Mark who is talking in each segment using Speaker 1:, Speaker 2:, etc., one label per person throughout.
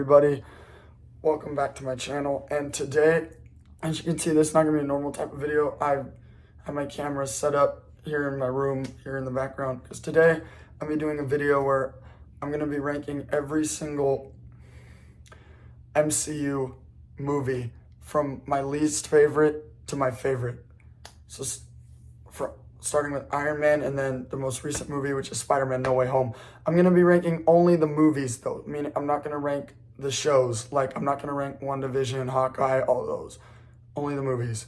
Speaker 1: everybody? Welcome back to my channel. And today, as you can see, this is not gonna be a normal type of video. I have my camera set up here in my room, here in the background, because today I'm gonna be doing a video where I'm gonna be ranking every single MCU movie from my least favorite to my favorite. So starting with Iron Man and then the most recent movie, which is Spider-Man No Way Home. I'm going to be ranking only the movies though. I mean, I'm not going to rank the shows. Like, I'm not going to rank WandaVision, Hawkeye, all of those. Only the movies.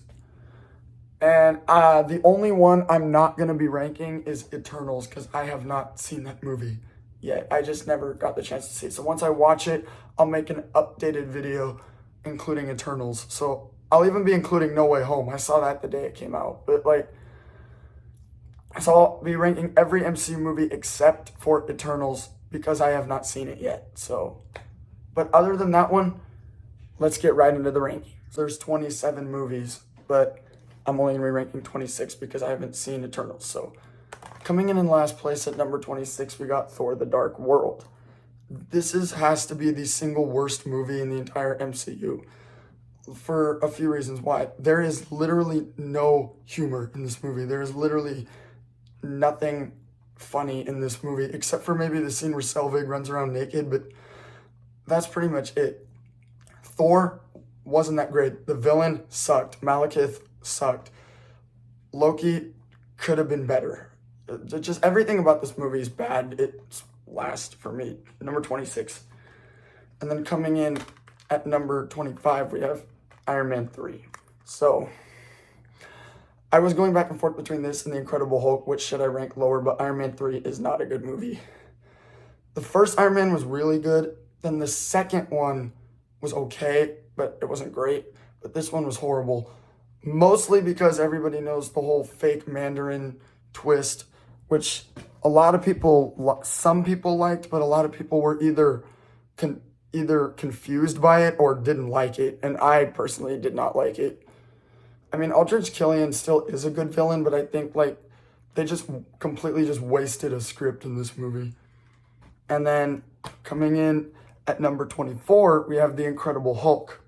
Speaker 1: And the only one I'm not going to be ranking is Eternals, because I have not seen that movie yet. I just never got the chance to see it. So once I watch it, I'll make an updated video including Eternals. So I'll even be including No Way Home. I saw that the day it came out. But so I'll be ranking every MCU movie except for Eternals because I have not seen it yet. So, but other than that one, let's get right into the ranking. So there's 27 movies, but I'm only going to be ranking 26 because I haven't seen Eternals. So coming in last place at number 26, we got Thor: The Dark World. This has to be the single worst movie in the entire MCU for a few reasons why. There is literally no humor in this movie. There is literally nothing funny in this movie except for maybe the scene where Selvig runs around naked, but that's pretty much it. Thor wasn't that great. The villain sucked. Malekith sucked. Loki could have been better. Just everything about this movie is bad. It's last for me, number 26. And then coming in at number 25, we have Iron Man 3. So I was going back and forth between this and The Incredible Hulk, which should I rank lower, but Iron Man 3 is not a good movie. The first Iron Man was really good, then the second one was okay, but it wasn't great, but this one was horrible. Mostly because everybody knows the whole fake Mandarin twist, which a lot of people, some people liked, but a lot of people were either confused by it or didn't like it, and I personally did not like it. I mean, Aldrich Killian still is a good villain, but I think, they just completely just wasted a script in this movie. And then coming in at number 24, we have The Incredible Hulk.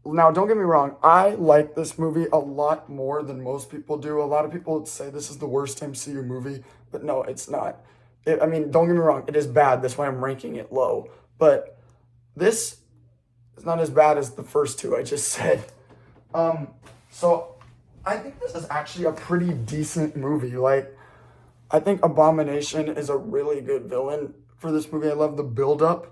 Speaker 1: Now, don't get me wrong, I like this movie a lot more than most people do. A lot of people would say this is the worst MCU movie, but no, it's not. I mean, don't get me wrong, it is bad. That's why I'm ranking it low. But this is not as bad as the first two I just said. So I think this is actually a pretty decent movie. I think Abomination is a really good villain for this movie. I love the build-up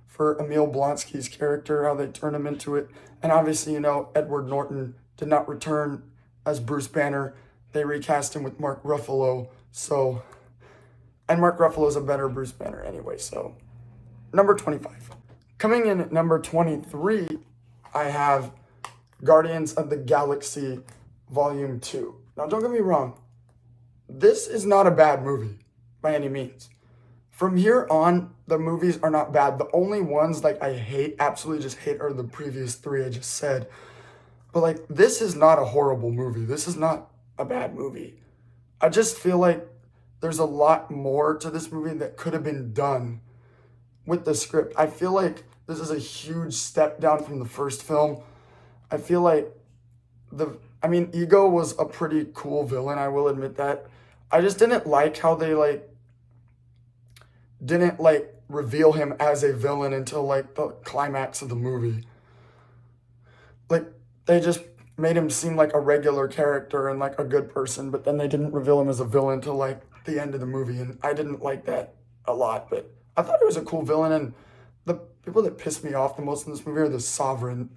Speaker 1: for Emil Blonsky's character, how they turn him into it. And obviously, Edward Norton did not return as Bruce Banner. They recast him with Mark Ruffalo. And Mark Ruffalo is a better Bruce Banner anyway. So number 25. Coming in at number 23, I have Guardians of the Galaxy Volume 2. Now, don't get me wrong. This is not a bad movie by any means. From here on, the movies are not bad. The only ones, I hate, absolutely just hate, are the previous three I just said. But, this is not a horrible movie. This is not a bad movie. I just feel like there's a lot more to this movie that could have been done with the script. I feel like this is a huge step down from the first film. I feel like Ego was a pretty cool villain, I will admit that. I just didn't like how they, didn't, reveal him as a villain until, the climax of the movie. They just made him seem like a regular character and, a good person, but then they didn't reveal him as a villain until, the end of the movie, and I didn't like that a lot, but I thought it was a cool villain, and the people that pissed me off the most in this movie are the Sovereign.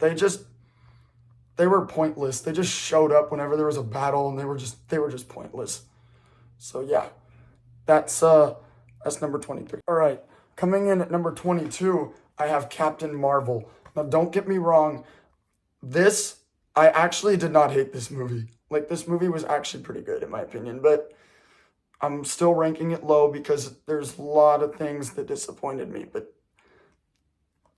Speaker 1: They were pointless. They just showed up whenever there was a battle, and they were just pointless. So yeah, that's number 23. All right, coming in at number 22, I have Captain Marvel. Now, don't get me wrong. I actually did not hate this movie. This movie was actually pretty good in my opinion, but I'm still ranking it low because there's a lot of things that disappointed me, but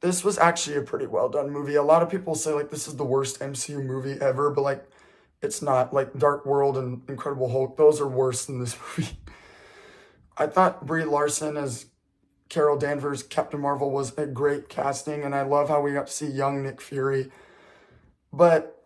Speaker 1: this was actually a pretty well done movie. A lot of people say this is the worst MCU movie ever, but it's not. Dark World and Incredible Hulk, those are worse than this movie. I thought Brie Larson as Carol Danvers, Captain Marvel, was a great casting, and I love how we got to see young Nick Fury. But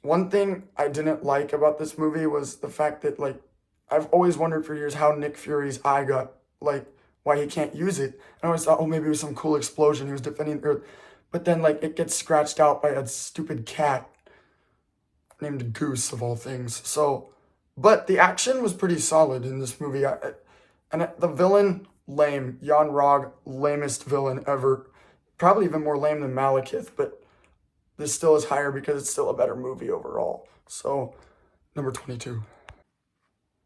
Speaker 1: one thing I didn't like about this movie was the fact that, like, I've always wondered for years how Nick Fury's eye got, like, why he can't use it. I always thought, oh, maybe it was some cool explosion. He was defending Earth. But then, like, it gets scratched out by a stupid cat named Goose, of all things. So, but the action was pretty solid in this movie. And the villain, lame. Jan Rog, lamest villain ever. Probably even more lame than Malekith, but this still is higher because it's still a better movie overall. So, number 22.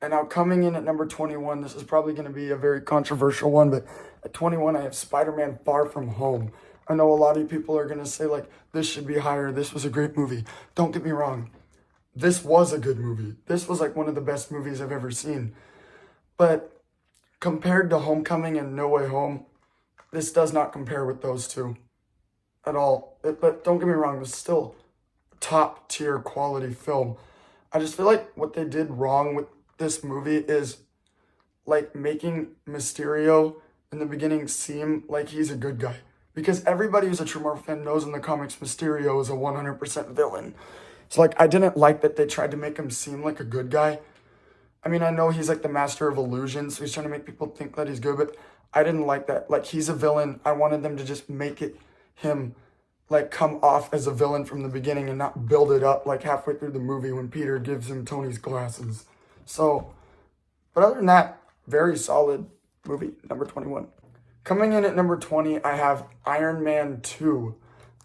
Speaker 1: And now coming in at number 21, this is probably going to be a very controversial one, but at 21, I have Spider-Man Far From Home. I know a lot of people are going to say, like, this should be higher. This was a great movie. Don't get me wrong. This was a good movie. This was, like, one of the best movies I've ever seen. But compared to Homecoming and No Way Home, this does not compare with those two at all. But don't get me wrong, this is still top tier quality film. I just feel like what they did wrong with this movie is, like, making Mysterio in the beginning seem like he's a good guy. Because everybody who's a true Marvel fan knows in the comics Mysterio is a 100% villain. So, like, I didn't like that they tried to make him seem like a good guy. I mean, I know he's, like, the master of illusion, so he's trying to make people think that he's good, but I didn't like that. Like, he's a villain. I wanted them to just make it him, like, come off as a villain from the beginning and not build it up, like, halfway through the movie when Peter gives him Tony's glasses. So, but other than that, very solid movie, number 21. Coming in at number 20, I have Iron Man 2.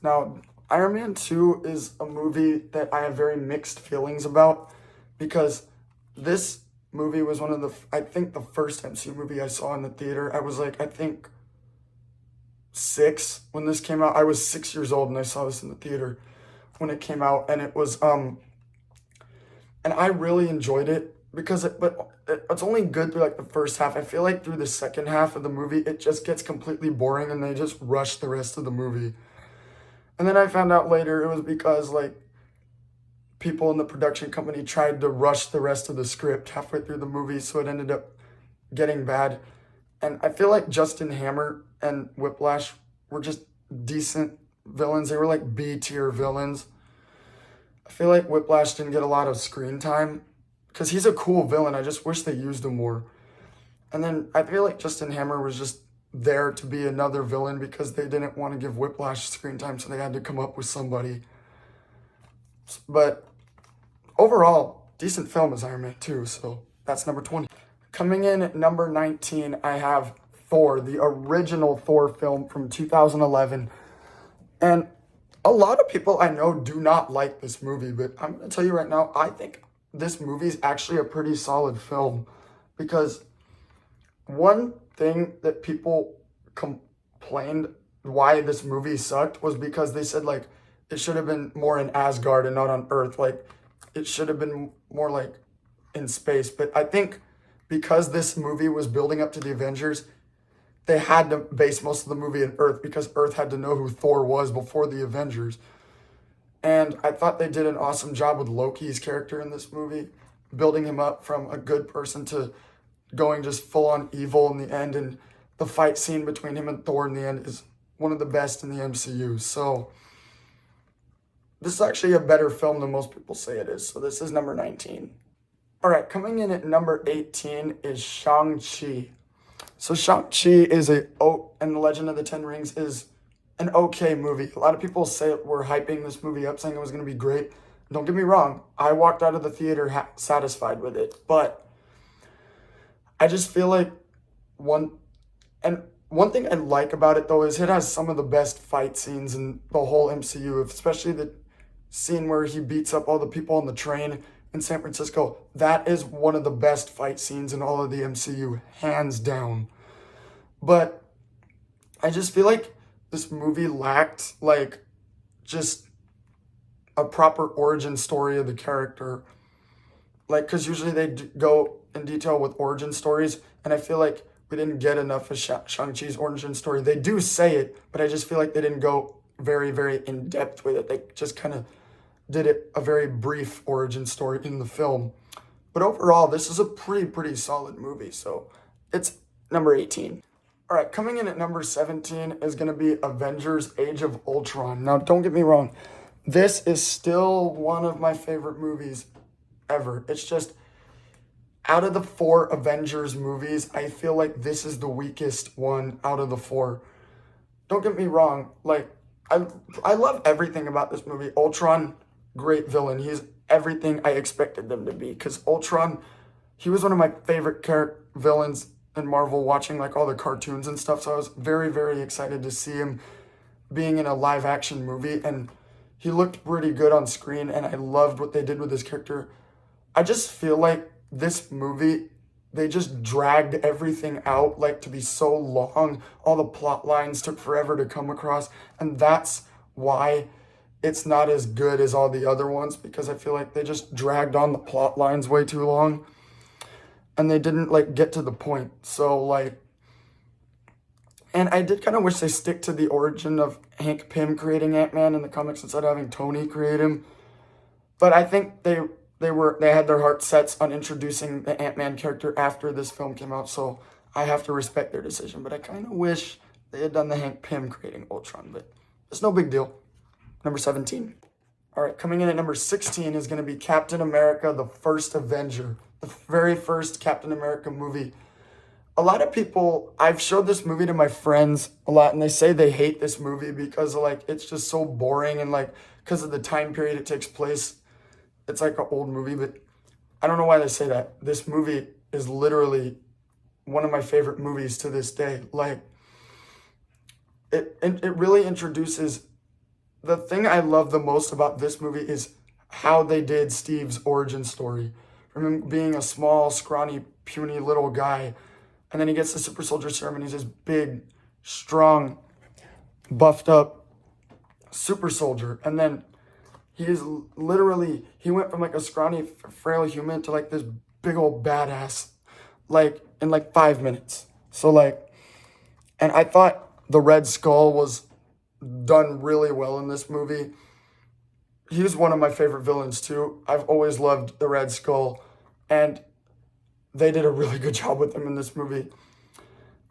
Speaker 1: Now, Iron Man 2 is a movie that I have very mixed feelings about because this movie was one of the, I think the first MCU movie I saw in the theater. I was like, I think 6 when this came out. I was 6 years old and I saw this in the theater when it came out, and it was, and I really enjoyed it because it's only good through, like, the first half. I feel like through the second half of the movie, it just gets completely boring and they just rush the rest of the movie. And then I found out later it was because, like, people in the production company tried to rush the rest of the script halfway through the movie, so it ended up getting bad. And I feel like Justin Hammer and Whiplash were just decent villains. They were like B-tier villains. I feel like Whiplash didn't get a lot of screen time because he's a cool villain. I just wish they used him more. And then I feel like Justin Hammer was just there to be another villain because they didn't want to give Whiplash screen time, so they had to come up with somebody. But overall, decent film is Iron Man 2, so that's number 20. Coming in at number 19, I have Thor, the original Thor film from 2011. And a lot of people I know do not like this movie, but I'm going to tell you right now, I think this movie is actually a pretty solid film because one thing that people complained why this movie sucked was because they said, like, it should have been more in Asgard and not on Earth. Like, it should have been more, like, in space. But I think because this movie was building up to the Avengers, they had to base most of the movie in Earth because Earth had to know who Thor was before the Avengers. And I thought they did an awesome job with Loki's character in this movie, building him up from a good person to going just full-on evil in the end. And the fight scene between him and Thor in the end is one of the best in the MCU. So this is actually a better film than most people say it is. So this is number 19. All right, coming in at number 18 is Shang-Chi. So Shang-Chi is and The Legend of the Ten Rings is an okay movie. A lot of people were hyping this movie up, saying it was going to be great. Don't get me wrong. I walked out of the theater satisfied with it. But I just feel like one thing I like about it, though, is it has some of the best fight scenes in the whole MCU, especially the scene where he beats up all the people on the train in San Francisco. That is one of the best fight scenes in all of the MCU, hands down. But I just feel like this movie lacked, like, just a proper origin story of the character. Like, because usually they go in detail with origin stories, and I feel like we didn't get enough of Shang-Chi's origin story. They do say it, but I just feel like they didn't go very, very in-depth with it. They just kind of did a very brief origin story in the film. But overall, this is a pretty solid movie, so it's number 18. All right, coming in at number 17 is going to be Avengers Age of Ultron. Now, don't get me wrong. This is still one of my favorite movies ever. It's just, out of the 4 Avengers movies, I feel like this is the weakest one out of the 4. Don't get me wrong. Like, I love everything about this movie. Ultron, great villain. He's everything I expected them to be. Because Ultron, he was one of my favorite villains in Marvel, watching like all the cartoons and stuff. So I was very, very excited to see him being in a live action movie. And he looked pretty good on screen. And I loved what they did with his character. I just feel like this movie, they just dragged everything out like to be so long. All the plot lines took forever to come across. And that's why it's not as good as all the other ones, because I feel like they just dragged on the plot lines way too long. And they didn't like get to the point. So like, and I did kind of wish they stick to the origin of Hank Pym creating Ant-Man in the comics instead of having Tony create him. But I think they had their heart sets on introducing the Ant-Man character after this film came out, so I have to respect their decision. But I kind of wish they had done the Hank Pym creating Ultron, but it's no big deal. Number 17. All right, coming in at number 16 is going to be Captain America, the First Avenger, the very first Captain America movie. A lot of people, I've showed this movie to my friends a lot, and they say they hate this movie because like it's just so boring, and like because of the time period it takes place. It's like an old movie, but I don't know why they say that. This movie is literally one of my favorite movies to this day. Like, it really introduces, the thing I love the most about this movie is how they did Steve's origin story. From him being a small, scrawny, puny little guy, and then he gets the super soldier serum, and he's this big, strong, buffed up super soldier. And then he went from like a scrawny, frail human to like this big old badass, like in like 5 minutes. So like, and I thought the Red Skull was done really well in this movie. He's one of my favorite villains too. I've always loved the Red Skull, and they did a really good job with him in this movie.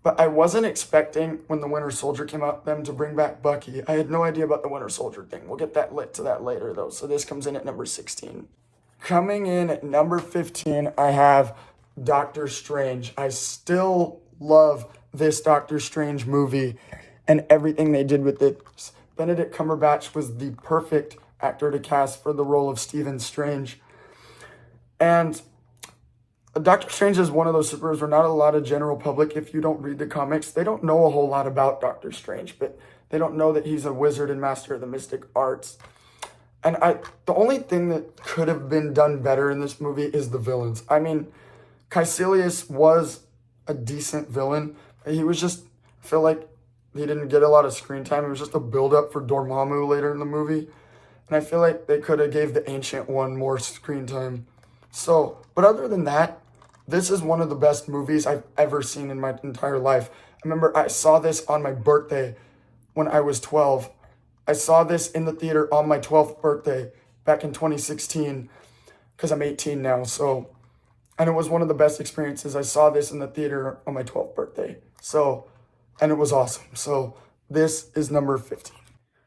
Speaker 1: But I wasn't expecting, when the Winter Soldier came out, them to bring back Bucky. I had no idea about the Winter Soldier thing. We'll get to that later, though. So this comes in at number 16. Coming in at number 15, I have Doctor Strange. I still love this Doctor Strange movie and everything they did with it. Benedict Cumberbatch was the perfect actor to cast for the role of Stephen Strange. And Doctor Strange is one of those superheroes where not a lot of general public, if you don't read the comics, they don't know a whole lot about Doctor Strange, but they don't know that he's a wizard and master of the mystic arts. And the only thing that could have been done better in this movie is the villains. I mean, Caecilius was a decent villain. He was just, I feel like he didn't get a lot of screen time. It was just a build-up for Dormammu later in the movie. And I feel like they could have gave the Ancient One more screen time. So, but other than that, this is one of the best movies I've ever seen in my entire life. I remember I saw this on my birthday when I was 12. I saw this in the theater on my 12th birthday back in 2016 because I'm 18 now. So, and it was one of the best experiences. I saw this in the theater on my 12th birthday. So, and it was awesome. So this is number 15.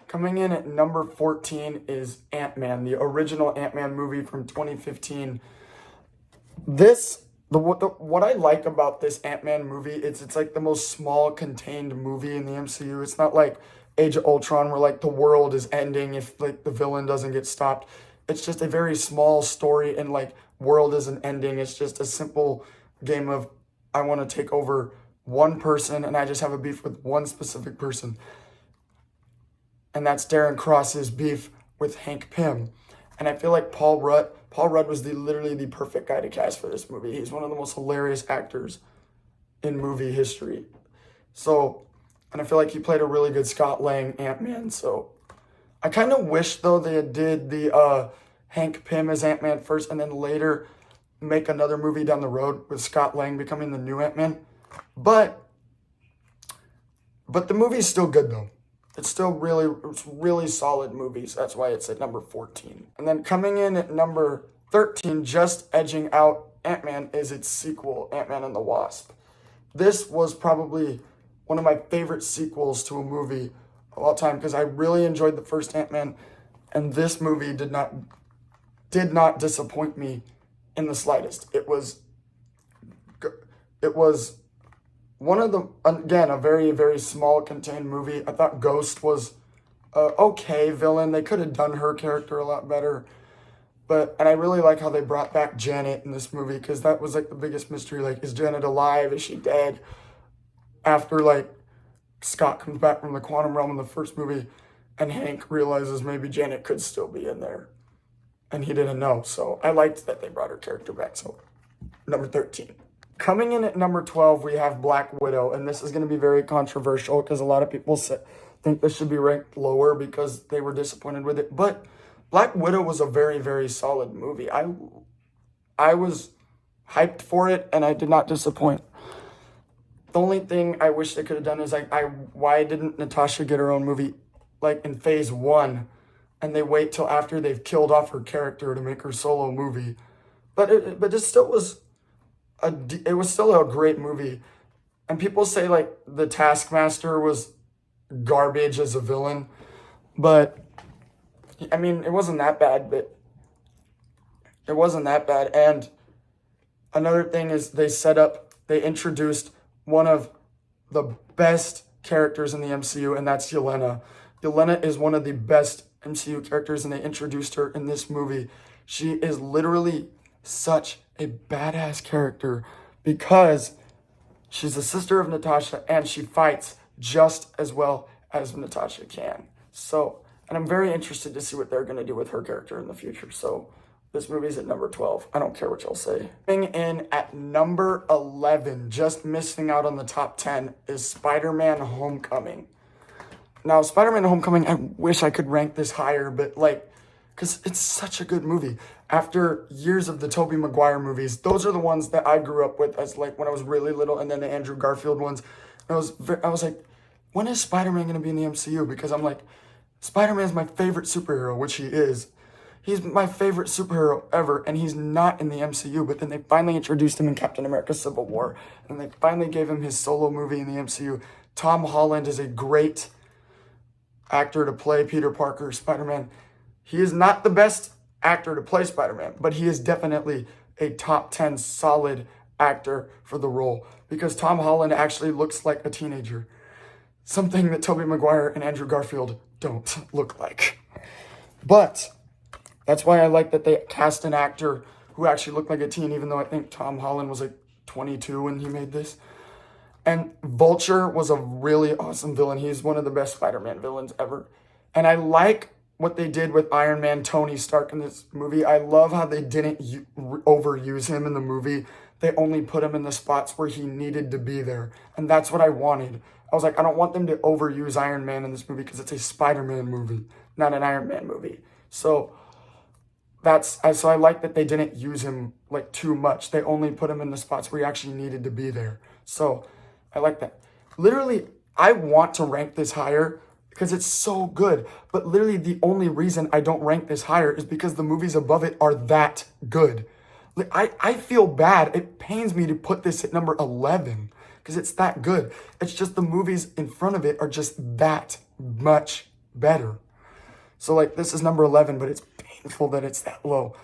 Speaker 1: Coming in at number 14 is Ant-Man, the original Ant-Man movie from 2015. What I like about this Ant-Man movie is it's like the most small, contained movie in the MCU. It's not like Age of Ultron where like the world is ending if like the villain doesn't get stopped. It's just a very small story, and like world isn't ending. It's just a simple game of, I want to take over one person and I just have a beef with one specific person. And that's Darren Cross's beef with Hank Pym. And I feel like Paul Rudd was literally the perfect guy to cast for this movie. He's one of the most hilarious actors in movie history. So, and I feel like he played a really good Scott Lang Ant-Man. So I kind of wish, though, they did the Hank Pym as Ant-Man first and then later make another movie down the road with Scott Lang becoming the new Ant-Man. But the movie's still good, though. It's really solid movie, so that's why it's at number 14. And then coming in at number 13, just edging out Ant-Man, is its sequel, Ant-Man and the Wasp. This was probably one of my favorite sequels to a movie of all time because I really enjoyed the first Ant-Man, and this movie did not disappoint me in the slightest. It was one of the, again, a very, very small contained movie. I thought Ghost was a okay villain. They could have done her character a lot better. And I really like how they brought back Janet in this movie because that was like the biggest mystery. Like, is Janet alive? Is she dead? After like Scott comes back from the quantum realm in the first movie and Hank realizes maybe Janet could still be in there. And he didn't know. So I liked that they brought her character back. So number 13. Coming in at number 12, we have Black Widow. And this is going to be very controversial because a lot of people think this should be ranked lower because they were disappointed with it. But Black Widow was a very, very solid movie. I was hyped for it and I did not disappoint. The only thing I wish they could have done is why didn't Natasha get her own movie like in phase 1 and they wait till after they've killed off her character to make her solo movie? But it still was still a great movie. And people say like the Taskmaster was garbage as a villain, but I mean, it wasn't that bad, And another thing is they introduced one of the best characters in the MCU, and that's Yelena. Yelena is one of the best MCU characters, and they introduced her in this movie. She is literally such a badass character because she's the sister of Natasha, and she fights just as well as Natasha can. And I'm very interested to see what they're going to do with her character in the future. So this movie's at number 12. I don't care what y'all say. Coming in at number 11, just missing out on the top 10, is Spider-Man Homecoming. Now, Spider-Man Homecoming, I wish I could rank this higher, but because it's such a good movie. After years of the Tobey Maguire movies, those are the ones that I grew up with as when I was really little, and then the Andrew Garfield ones. I was like, when is Spider-Man going to be in the MCU? Because I'm like, Spider-Man's my favorite superhero, which he is. He's my favorite superhero ever, and he's not in the MCU. But then they finally introduced him in Captain America Civil War, and they finally gave him his solo movie in the MCU. Tom Holland is a great actor to play Peter Parker, Spider-Man. He is not the best actor to play Spider-Man, but he is definitely a top 10 solid actor for the role because Tom Holland actually looks like a teenager. Something that Tobey Maguire and Andrew Garfield don't look like. But that's why I like that they cast an actor who actually looked like a teen, even though I think Tom Holland was like 22 when he made this. And Vulture was a really awesome villain. He's one of the best Spider-Man villains ever. And I like what they did with Iron Man Tony Stark in this movie. I love how they didn't overuse him in the movie. They only put him in the spots where he needed to be there. And that's what I wanted. I was like, I don't want them to overuse Iron Man in this movie because it's a Spider-Man movie, not an Iron Man movie. So I like that they didn't use him like too much. They only put him in the spots where he actually needed to be there. So I like that. Literally, I want to rank this higher because it's so good. But literally the only reason I don't rank this higher is because the movies above it are that good. I feel bad. It pains me to put this at number 11 because it's that good. It's just the movies in front of it are just that much better. So this is number 11, but it's painful that it's that low.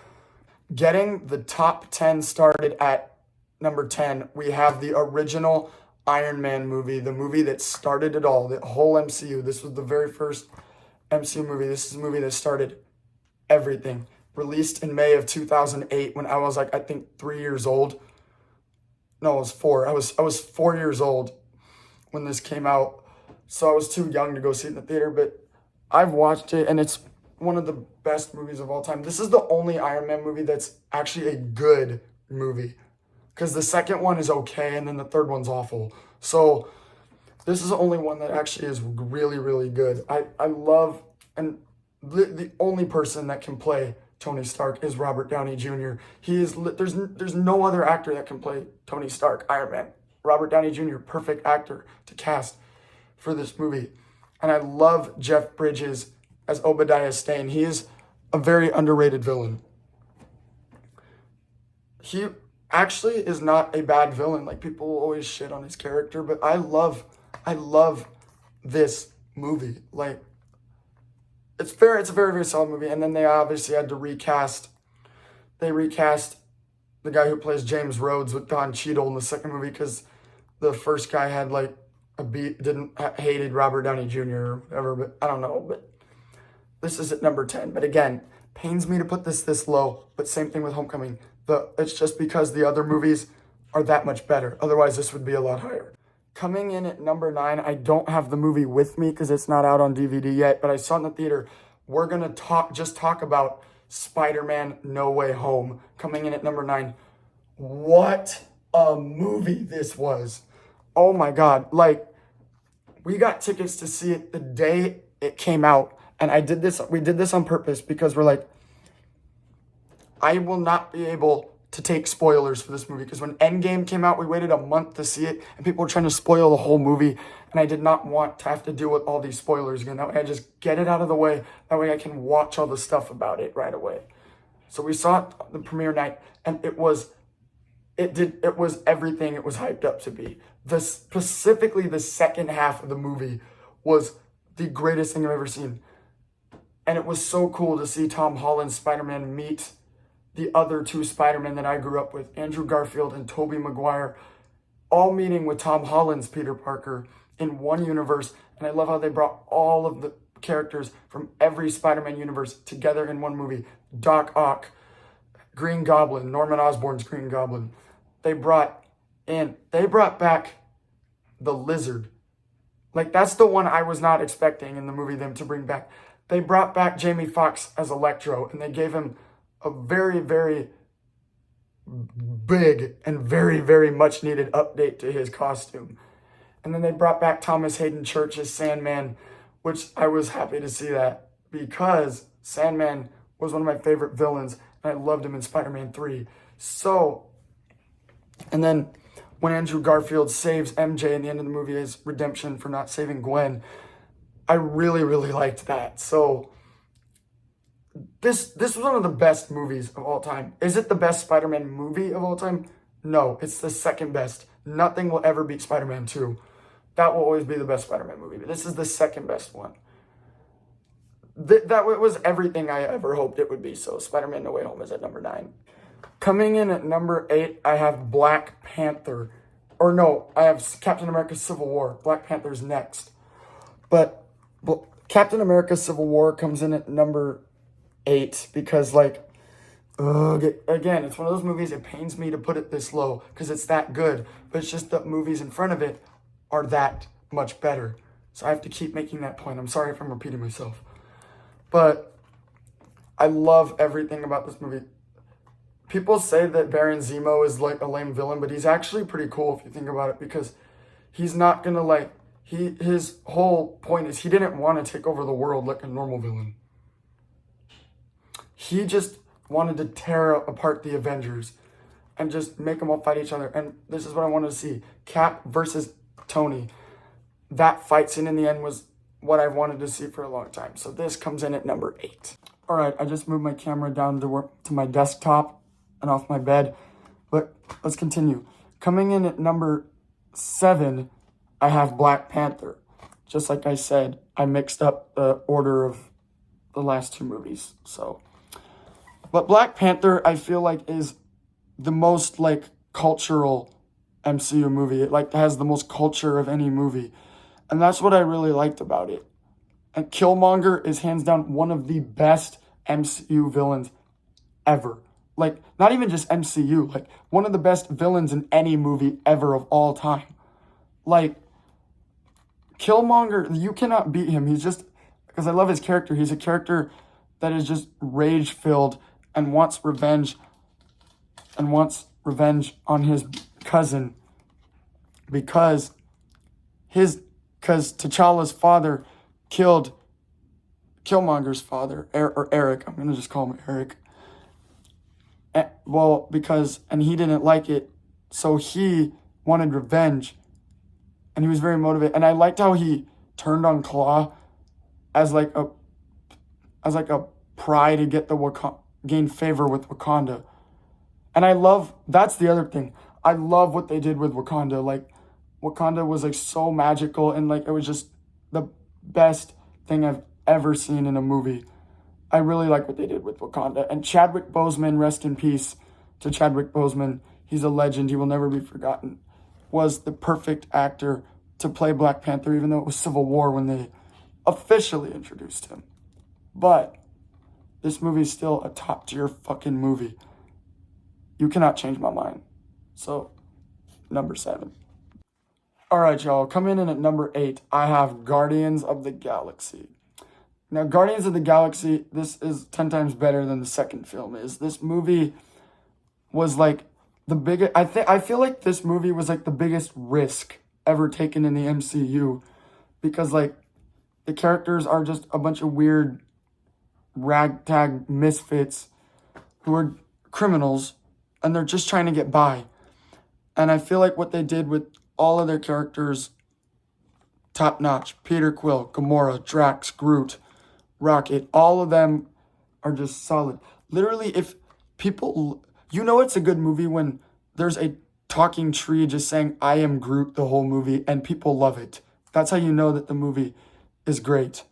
Speaker 1: Getting the top 10 started at number 10, we have the original Iron Man movie, the movie that started it all, the whole MCU. This was the very first MCU movie. This is a movie that started everything. Released in May of 2008 when I was I think 3 years old. No, I was 4. I was 4 years old when this came out. So I was too young to go see it in the theater, but I've watched it and it's one of the best movies of all time. This is the only Iron Man movie that's actually a good movie. Because the second one is okay, and then the third one's awful. So this is the only one that actually is really, really good. I love, and the only person that can play Tony Stark is Robert Downey Jr. There's no other actor that can play Tony Stark, Iron Man. Robert Downey Jr., perfect actor to cast for this movie. And I love Jeff Bridges as Obadiah Stane. He is a very underrated villain. He actually is not a bad villain. People always shit on his character, but I love I love this movie. Like, it's a very, very solid movie. And then they obviously had to recast. They recast the guy who plays James Rhodes with Don Cheadle in the second movie because the first guy had like hated Robert Downey Jr. or whatever, but I don't know. But this is at number 10. But again, pains me to put this low, but same thing with Homecoming. It's just because the other movies are that much better. Otherwise, this would be a lot higher. Coming in at number 9, I don't have the movie with me because it's not out on DVD yet, but I saw it in the theater. We're going to talk about Spider-Man No Way Home. Coming in at number 9. What a movie this was. Oh my God. Like, we got tickets to see it the day it came out. And we did this on purpose because we're like, I will not be able to take spoilers for this movie. Because when Endgame came out, we waited a month to see it. And people were trying to spoil the whole movie. And I did not want to have to deal with all these spoilers again. That way I just get it out of the way. That way I can watch all the stuff about it right away. So we saw it the premiere night. And it was everything it was hyped up to be. Specifically the second half of the movie was the greatest thing I've ever seen. And it was so cool to see Tom Holland's Spider-Man meet the other two Spider-Men that I grew up with, Andrew Garfield and Tobey Maguire, all meeting with Tom Holland's Peter Parker in one universe. And I love how they brought all of the characters from every Spider-Man universe together in one movie. Doc Ock, Green Goblin, Norman Osborn's Green Goblin. They brought back the Lizard. Like, that's the one I was not expecting in the movie them to bring back. They brought back Jamie Foxx as Electro, and they gave him a very, very big and very, very much needed update to his costume. And then they brought back Thomas Hayden Church as Sandman, which I was happy to see that because Sandman was one of my favorite villains, and I loved him in Spider-Man 3. So, and then when Andrew Garfield saves MJ in the end of the movie as redemption for not saving Gwen, I really, really liked that. So this was one of the best movies of all time. Is it the best Spider-Man movie of all time? No, it's the second best. Nothing will ever beat Spider-Man 2. That will always be the best Spider-Man movie, but this is the second best one. That was everything I ever hoped it would be. So Spider-Man No Way Home is at number 9. Coming in at number 8, I have Black Panther. Or no, I have Captain America Civil War. Black Panther's next. But Captain America Civil War comes in at number 8 because, like, again, it's one of those movies, it pains me to put it this low because it's that good. But it's just that movies in front of it are that much better. So I have to keep making that point. I'm sorry if I'm repeating myself. But I love everything about this movie. People say that Baron Zemo is like a lame villain, but he's actually pretty cool if you think about it because he's not gonna like, his whole point is he didn't want to take over the world like a normal villain. He just wanted to tear apart the Avengers and just make them all fight each other. And this is what I wanted to see. Cap versus Tony. That fight scene in the end was what I wanted to see for a long time. So this comes in at number 8. All right, I just moved my camera down to my desktop and off my bed, but let's continue. Coming in at number 7, I have Black Panther. Just like I said, I mixed up the order of the last two movies. But Black Panther, I feel like, is the most like cultural MCU movie. It like has the most culture of any movie. And that's what I really liked about it. And Killmonger is hands down one of the best MCU villains ever. Like, not even just MCU, like one of the best villains in any movie ever of all time. Like, Killmonger, you cannot beat him. He's just, because I love his character. He's a character that is just rage-filled and wants revenge on his cousin because T'Challa's father killed Killmonger's father, or Eric. I'm going to just call him Eric. And he didn't like it, so he wanted revenge, and he was very motivated. And I liked how he turned on Claw as like a pry to get gain favor with Wakanda. And that's the other thing. I love what they did with Wakanda. Like, Wakanda was like so magical, and like it was just the best thing I've ever seen in a movie. I really like what they did with Wakanda. And Chadwick Boseman, rest in peace to Chadwick Boseman. He's a legend. He will never be forgotten. Was the perfect actor to play Black Panther, even though it was Civil War when they officially introduced him. But this movie is still a top tier fucking movie. You cannot change my mind. So, number 7. All right, y'all. Coming in at number 8, I have Guardians of the Galaxy. Now, Guardians of the Galaxy, this is 10 times better than the second film is. This movie was like the biggest, I feel like this movie was like the biggest risk ever taken in the MCU, because like the characters are just a bunch of weird ragtag misfits who are criminals, and they're just trying to get by. And I feel like what they did with all of their characters, top notch. Peter Quill, Gamora, Drax, Groot, Rocket, all of them are just solid. Literally, if people, it's a good movie when there's a talking tree just saying, I am Groot the whole movie, and people love it. That's how you know that the movie is great.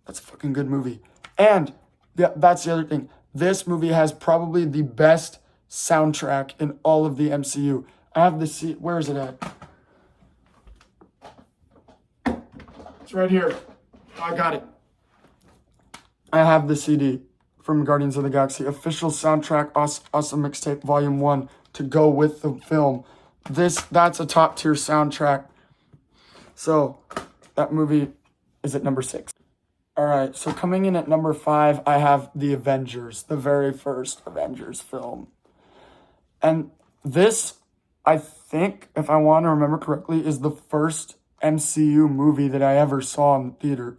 Speaker 1: That's a fucking good movie. And that's the other thing. This movie has probably the best soundtrack in all of the MCU. I have the where is it at? It's right here. I got it. I have the CD from Guardians of the Galaxy, official soundtrack, awesome mixtape, volume 1, to go with the film. That's a top tier soundtrack. So that movie is at number 6. All right, so coming in at number 5, I have The Avengers, the very first Avengers film. And this, I think, if I want to remember correctly, is the first MCU movie that I ever saw in the theater.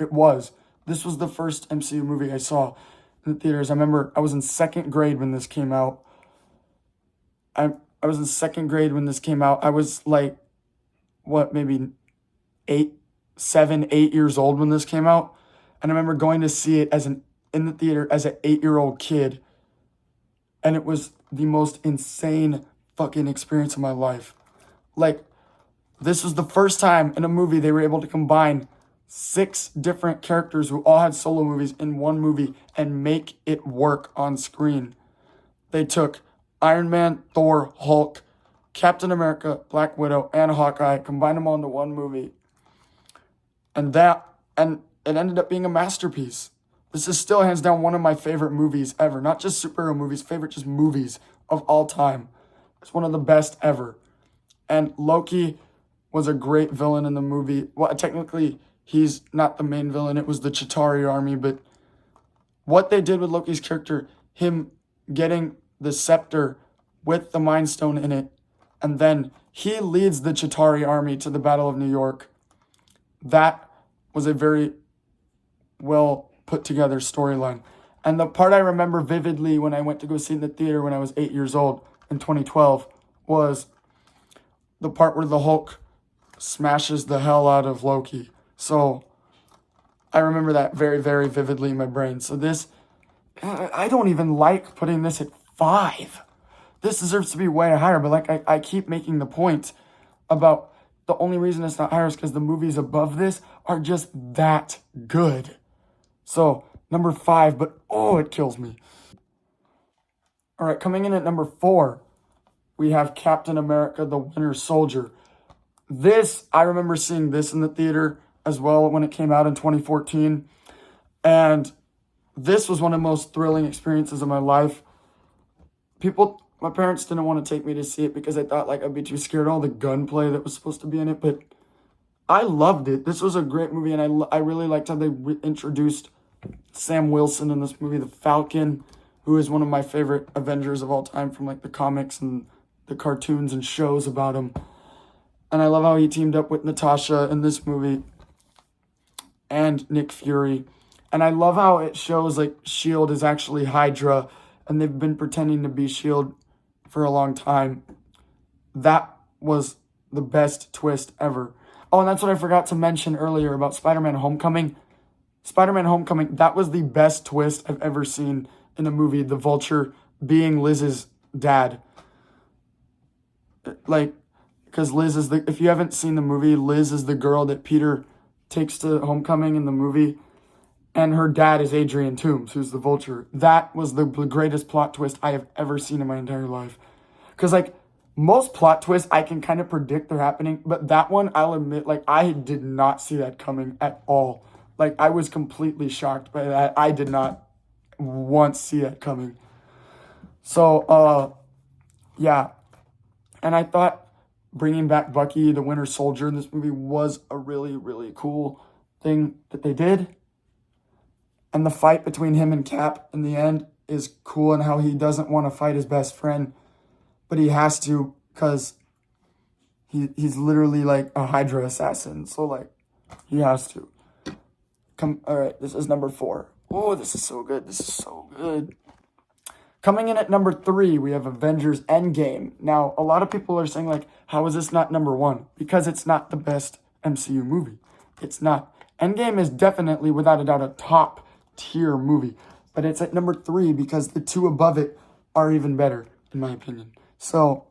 Speaker 1: This was the first MCU movie I saw in the theaters. I remember I was in second grade when this came out. I was in second grade when this came out. I was like, maybe 7, 8 years old when this came out. And I remember going to see it in the theater as an 8-year-old kid. And it was the most insane fucking experience of my life. Like, this was the first time in a movie they were able to combine 6 different characters who all had solo movies in one movie and make it work on screen. They took Iron Man, Thor, Hulk, Captain America, Black Widow, and Hawkeye, combined them all into one movie. And it ended up being a masterpiece. This is still hands down one of my favorite movies ever. Not just superhero movies, favorite just movies of all time. It's one of the best ever. And Loki was a great villain in the movie. Well, technically, he's not the main villain. It was the Chitauri army. But what they did with Loki's character, him getting the scepter with the Mind Stone in it, and then he leads the Chitauri army to the Battle of New York. That was a very well put together storyline. And the part I remember vividly when I went to go see it in the theater when I was 8 years old in 2012 was the part where the Hulk smashes the hell out of Loki. So I remember that very, very vividly in my brain. So I don't even like putting this at 5. This deserves to be way higher, but like I keep making the point about the only reason it's not higher is because the movies above this are just that good. So, number 5, but it kills me. All right, coming in at number 4, we have Captain America, the Winter Soldier. I remember seeing this in the theater as well when it came out in 2014. And this was one of the most thrilling experiences of my life. My parents didn't want to take me to see it because they thought like I'd be too scared of all the gunplay that was supposed to be in it. But I loved it. This was a great movie, and I really liked how they introduced Sam Wilson in this movie, the Falcon, who is one of my favorite Avengers of all time from like the comics and the cartoons and shows about him. And I love how he teamed up with Natasha in this movie and Nick Fury. And I love how it shows like S.H.I.E.L.D. is actually Hydra, and they've been pretending to be S.H.I.E.L.D. for a long time. That was the best twist ever. Oh, and that's what I forgot to mention earlier about Spider-Man Homecoming. Spider-Man Homecoming, that was the best twist I've ever seen in a movie. The Vulture being Liz's dad. Like, because Liz is the, if you haven't seen the movie, Liz is the girl that Peter takes to homecoming in the movie. And her dad is Adrian Toomes, who's the Vulture. That was the greatest plot twist I have ever seen in my entire life. Because, like, most plot twists, I can kind of predict they're happening. But that one, I'll admit, like, I did not see that coming at all. Like, I was completely shocked by that. I did not once see that coming. So, yeah. And I thought bringing back Bucky, the Winter Soldier, in this movie was a really, really cool thing that they did. And the fight between him and Cap in the end is cool, and how he doesn't want to fight his best friend, but he has to because he's literally like a Hydra assassin. So, like, he has to. All right, this is number 4. Oh, this is so good. This is so good. Coming in at number 3, we have Avengers Endgame. Now, a lot of people are saying, like, how is this not number 1? Because it's not the best MCU movie. It's not. Endgame is definitely, without a doubt, a top tier movie, but it's at number 3 because the 2 above it are even better, in my opinion. So,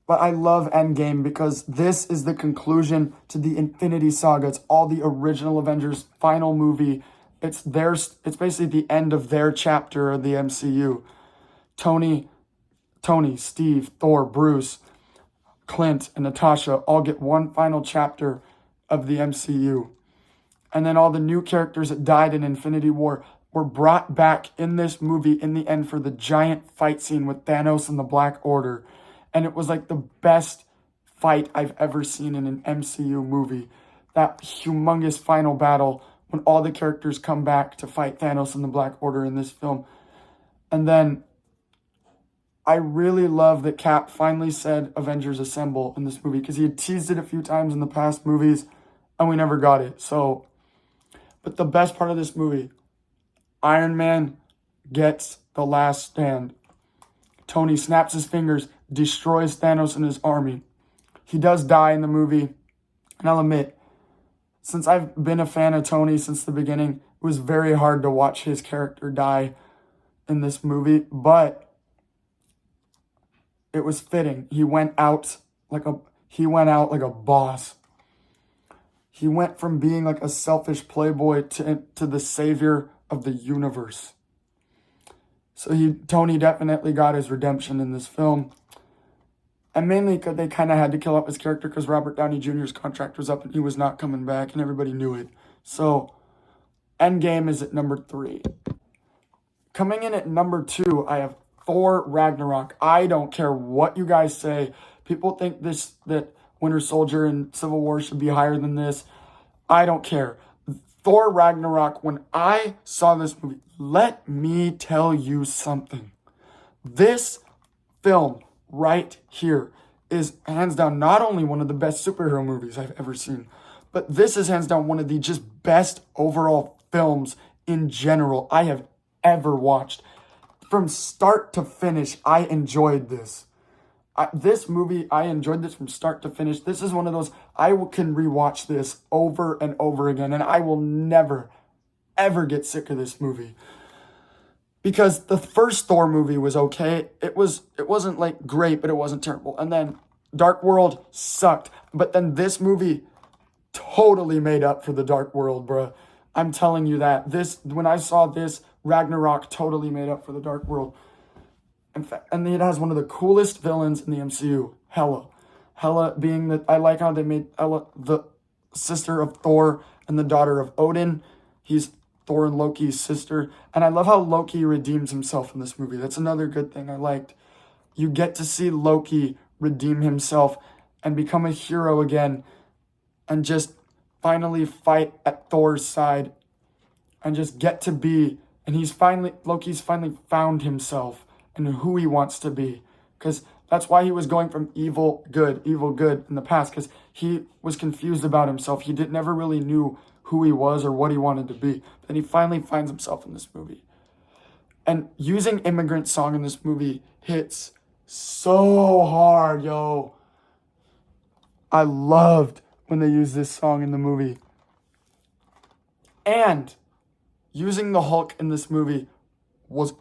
Speaker 1: but I love Endgame because this is the conclusion to the Infinity Saga. It's all the original Avengers final movie. It's basically the end of their chapter of the MCU. Tony, Steve, Thor, Bruce, Clint, and Natasha all get one final chapter of the MCU. And then all the new characters that died in Infinity War were brought back in this movie in the end for the giant fight scene with Thanos and the Black Order. And it was like the best fight I've ever seen in an MCU movie. That humongous final battle when all the characters come back to fight Thanos and the Black Order in this film. And then I really love that Cap finally said Avengers Assemble in this movie, because he had teased it a few times in the past movies and we never got it. So, but the best part of this movie, Iron Man gets the last stand. Tony snaps his fingers, destroys Thanos and his army. He does die in the movie. And I'll admit, since I've been a fan of Tony since the beginning, it was very hard to watch his character die in this movie. But it was fitting. He went out like a boss. He went from being like a selfish playboy to the savior of the universe. So Tony definitely got his redemption in this film. And mainly because they kind of had to kill off his character because Robert Downey Jr.'s contract was up and he was not coming back, and everybody knew it. So Endgame is at number 3. Coming in at number 2, I have Thor Ragnarok. I don't care what you guys say. People think that Winter Soldier and Civil War should be higher than this. I don't care. Thor Ragnarok, when I saw this movie, let me tell you something. This film right here is hands down not only one of the best superhero movies I've ever seen, but this is hands down one of the just best overall films in general I have ever watched. From start to finish, I enjoyed this. This movie, I enjoyed this from start to finish. This is one of those, I can rewatch this over and over again, and I will never, ever get sick of this movie. Because the first Thor movie was okay. It wasn't like great, but it wasn't terrible. And then Dark World sucked. But then this movie totally made up for the Dark World, bruh. I'm telling you that. When I saw this, Ragnarok totally made up for the Dark World. In fact, and it has one of the coolest villains in the MCU, Hela. Hela being that, I like how they made Hela the sister of Thor and the daughter of Odin. He's Thor and Loki's sister. And I love how Loki redeems himself in this movie. That's another good thing I liked. You get to see Loki redeem himself and become a hero again and just finally fight at Thor's side and just get to be. And Loki's finally found himself and who he wants to be. Because that's why he was going from evil, good in the past. Because he was confused about himself. He never really knew who he was or what he wanted to be. Then he finally finds himself in this movie. And using Immigrant Song in this movie hits so hard, yo. I loved when they used this song in the movie. And using the Hulk in this movie was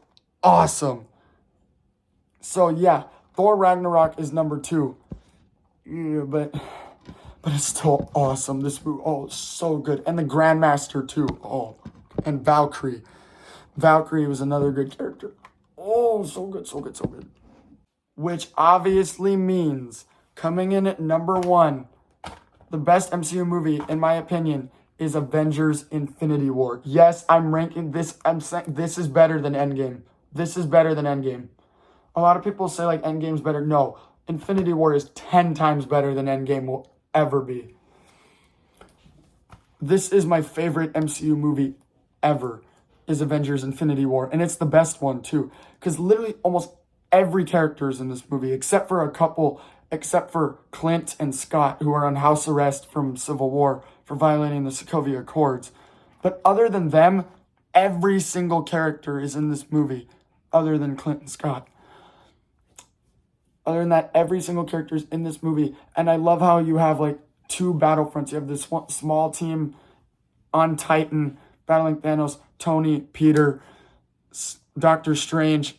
Speaker 1: awesome. So yeah, Thor Ragnarok is number 2. Yeah, but it's still awesome. This movie, oh, it's so good. And the Grandmaster too. Oh, and Valkyrie. Valkyrie was another good character. Oh, so good, so good, so good. Which obviously means coming in at number one, the best MCU movie, in my opinion, is Avengers Infinity War. Yes, I'm ranking this. I'm saying this is better than Endgame. This is better than Endgame. A lot of people say like Endgame's better. No, Infinity War is 10 times better than Endgame will ever be. This is my favorite MCU movie ever, is Avengers Infinity War. And it's the best one too. Because literally almost every character is in this movie, except for a couple, except for Clint and Scott, who are on house arrest from Civil War for violating the Sokovia Accords. But other than them, every single character is in this movie, other than Clint and Scott. Other than that, every single character is in this movie. And I love how you have like two battlefronts. You have this one small team on Titan battling Thanos, Tony, Peter, Doctor Strange,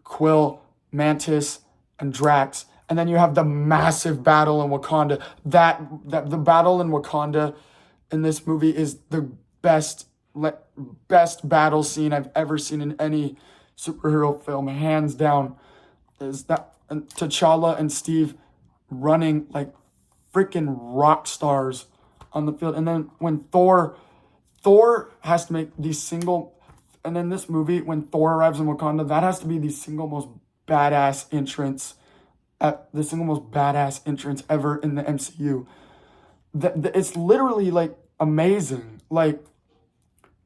Speaker 1: Quill, Mantis, and Drax. And then you have the massive battle in Wakanda. That the battle in Wakanda in this movie is the best battle scene I've ever seen in any superhero film, hands down. Is that and T'Challa and Steve running like freaking rock stars on the field. And then when Thor has to make the single, and in this movie, when Thor arrives in Wakanda, that has to be the single most badass entrance, ever in the MCU. It's literally like amazing. Like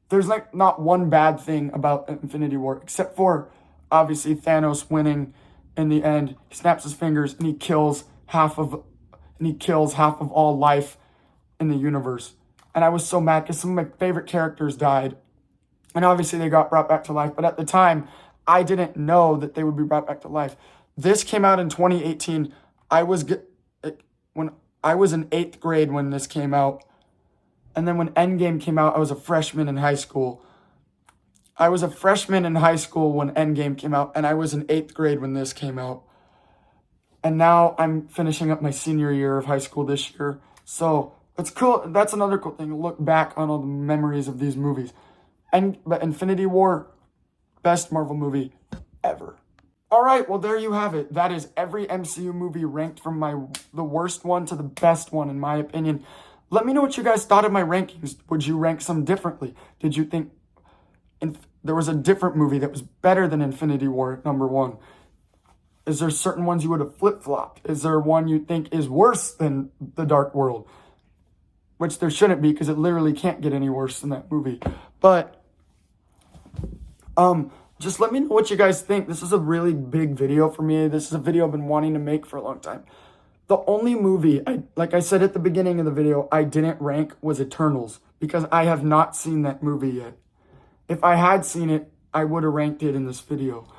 Speaker 1: there's like not one bad thing about Infinity War, except for obviously Thanos winning in the end. He snaps his fingers and he kills half of all life in the universe. And I was so mad because some of my favorite characters died. And obviously they got brought back to life. But at the time, I didn't know that they would be brought back to life. This came out in 2018. I was in 8th grade when this came out. And then when Endgame came out, I was a freshman in high school. I was a freshman in high school when Endgame came out. And I was in 8th grade when this came out. And now I'm finishing up my senior year of high school this year. So it's cool. That's another cool thing. Look back on all the memories of these movies. But Infinity War, best Marvel movie ever. All right, well, there you have it. That is every MCU movie ranked from the worst one to the best one, in my opinion. Let me know what you guys thought of my rankings. Would you rank some differently? Did you think there was a different movie that was better than Infinity War at number one? Is there certain ones you would have flip-flopped? Is there one you think is worse than The Dark World? Which there shouldn't be, because it literally can't get any worse than that movie. But just let me know what you guys think. This is a really big video for me. This is a video I've been wanting to make for a long time. The only movie, like I said at the beginning of the video, I didn't rank was Eternals, because I have not seen that movie yet. If I had seen it, I would have ranked it in this video.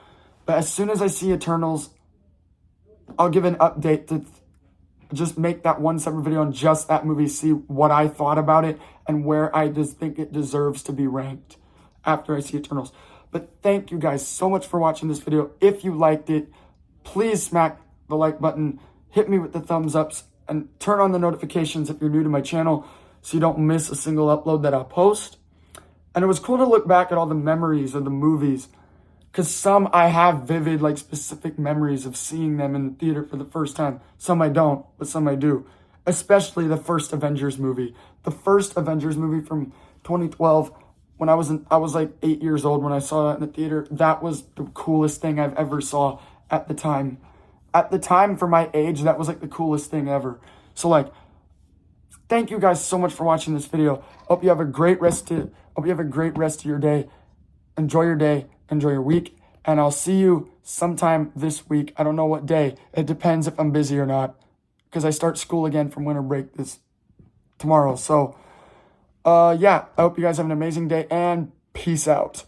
Speaker 1: But as soon as I see Eternals, I'll give an update to just make that one separate video on just that movie, see what I thought about it and where I just think it deserves to be ranked after I see Eternals. But thank you guys so much for watching this video. If you liked it, please smack the like button, hit me with the thumbs ups, and turn on the notifications if you're new to my channel so you don't miss a single upload that I'll post. And it was cool to look back at all the memories of the movies, because some I have vivid, like specific memories of seeing them in the theater for the first time. Some I don't, but some I do. Especially the first Avengers movie. The first Avengers movie from 2012, when I was like 8 years old when I saw that in the theater. That was the coolest thing I've ever saw at the time. At the time, for my age, that was like the coolest thing ever. So like, thank you guys so much for watching this video. Hope you have a great rest of your day. Enjoy your day. Enjoy your week. And I'll see you sometime this week. I don't know what day. It depends if I'm busy or not, because I start school again from winter break tomorrow. So, yeah, I hope you guys have an amazing day, and peace out.